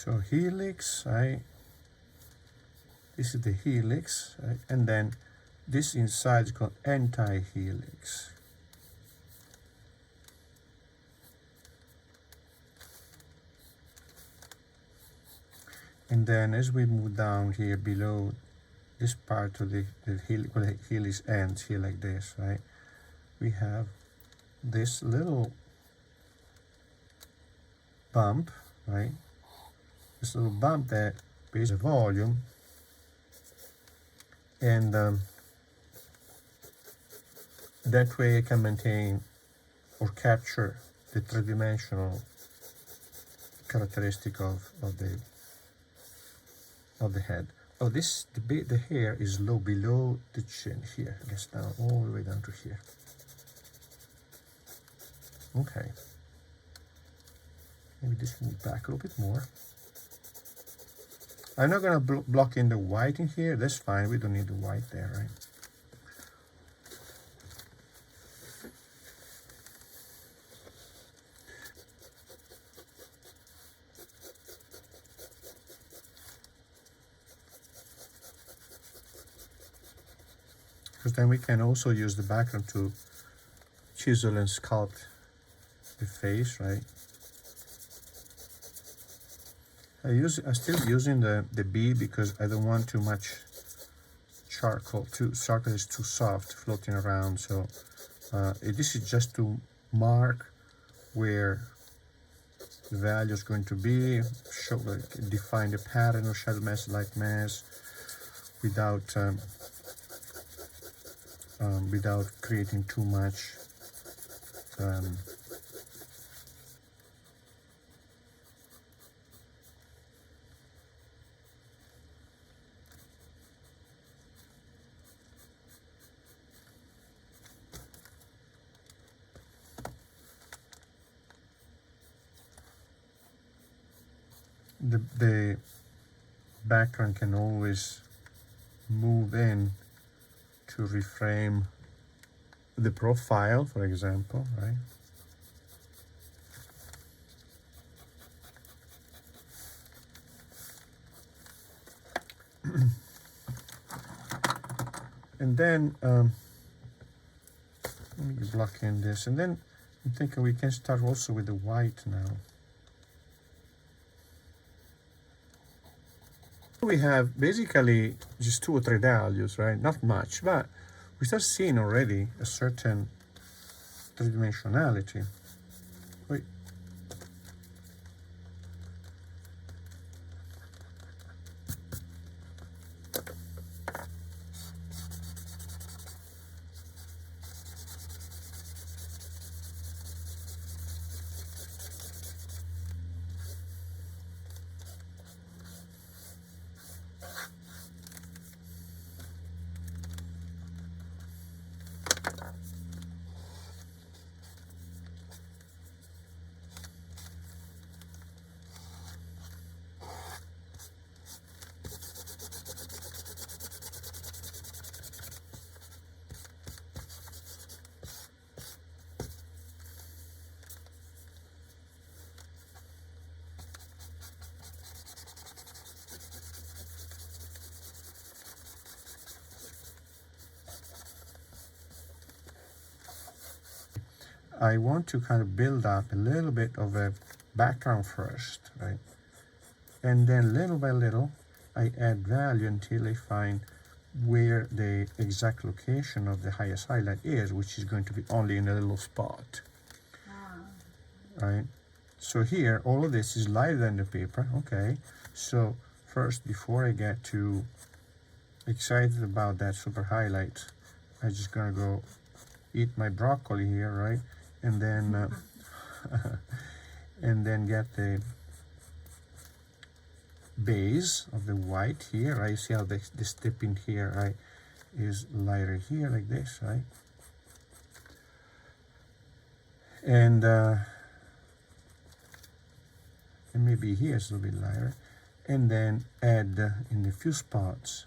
So helix, right? This is the helix, right? And then this inside is called anti-helix. And then as we move down here below this part of the helix ends here like this, right? We have this little bump, right? This little bump that is the volume, and that way I can maintain or capture the three-dimensional characteristic of the head. Oh, the hair is low below the chin here. It gets down all the way down to here. Okay. Maybe this can move back a little bit more. I'm not going to block in the white in here. That's fine. We don't need the white there, right? Because then we can also use the background to chisel and sculpt the face, right? I'm still using the B because I don't want too much charcoal. Charcoal is too soft floating around. So this is just to mark where the value is going to be, define the pattern of shadow mask, light mask, without creating too much the background can always move in to reframe the profile, for example, right? And then let me block in this, and then I'm thinking we can start also with the white now. We have basically just 2 or 3 values, right? Not much, but we start seeing already a certain three-dimensionality. Wait. I want to kind of build up a little bit of a background first, right? And then little by little, I add value until I find where the exact location of the highest highlight is, which is going to be only in a little spot, right? So here, all of this is lighter than the paper, okay? So first, before I get too excited about that super highlight, I'm just gonna go eat my broccoli here, right? And then and then get the base of the white here, right? You see how this tip in here, right, is lighter here like this, right? And maybe here it's a little bit lighter. And then add in a few spots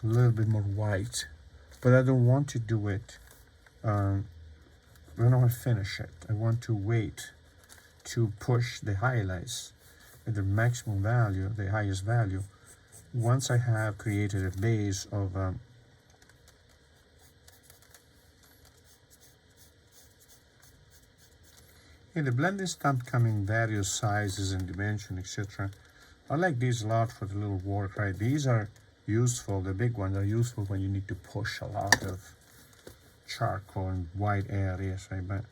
a little bit more white, but I don't want to do it when I want to finish it. I want to wait to push the highlights at the maximum value, the highest value, once I have created a base of the blending stump come in various sizes and dimensions, etc. I like these a lot for the little work, right? These are useful, the big ones are useful when you need to push a lot of charcoal in wide areas, right? But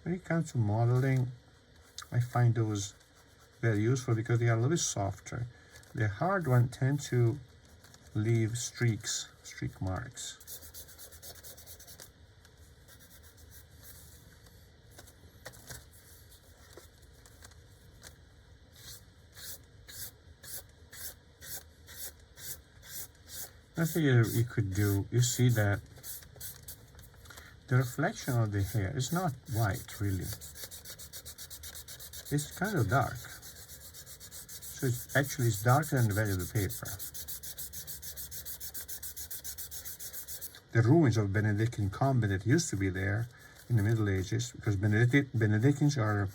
when it comes to modeling, I find those very useful because they are a little bit softer. The hard ones tend to leave streak marks. Another thing you could do, you see that the reflection of the hair is not white really. It's kind of dark. So it's darker than the value of the paper. The ruins of Benedict Com that used to be there in the Middle Ages, because Benedictines are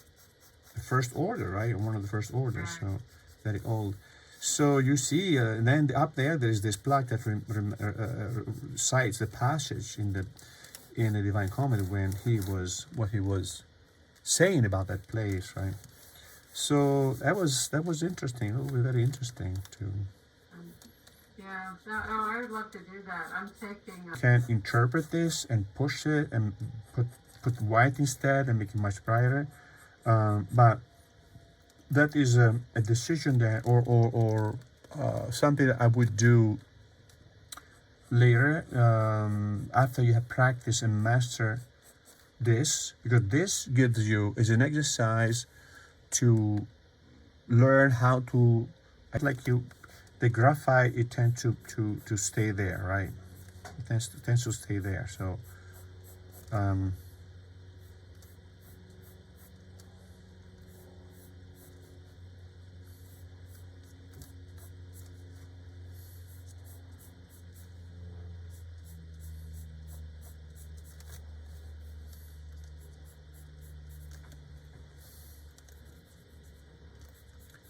the first order, right? One of the first orders, so very old. So you see, and then up there is this plaque that cites the passage in the Divine Comedy when what he was saying about that place, right? So that was interesting. It will be very interesting too. Yeah, I would love to do that. I'm taking. Can interpret this and push it and put white instead and make it much brighter, but that is a decision that or something that I would do later after you have practiced and master this, because this gives you is an exercise to learn how to, like the graphite, it tends to stay there, right? It tends to stay there. So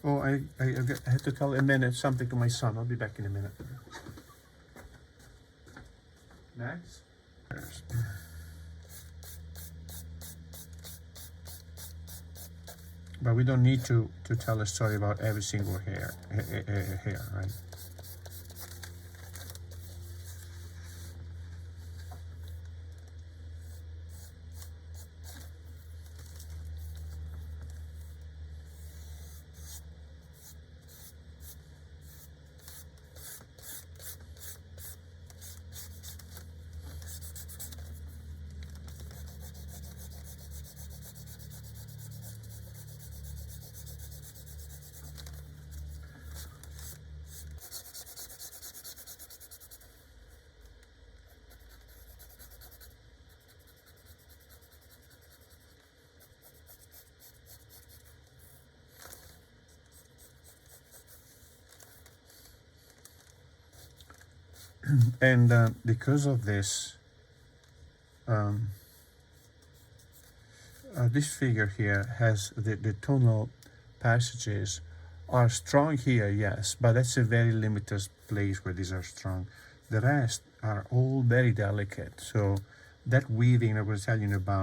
oh, I had to tell a minute something to my son. I'll be back in a minute. Next. But we don't need to tell a story about every single hair, right? And because of this, this figure here has the tonal passages are strong here, yes, but that's a very limited place where these are strong. The rest are all very delicate. So that weaving I was telling you about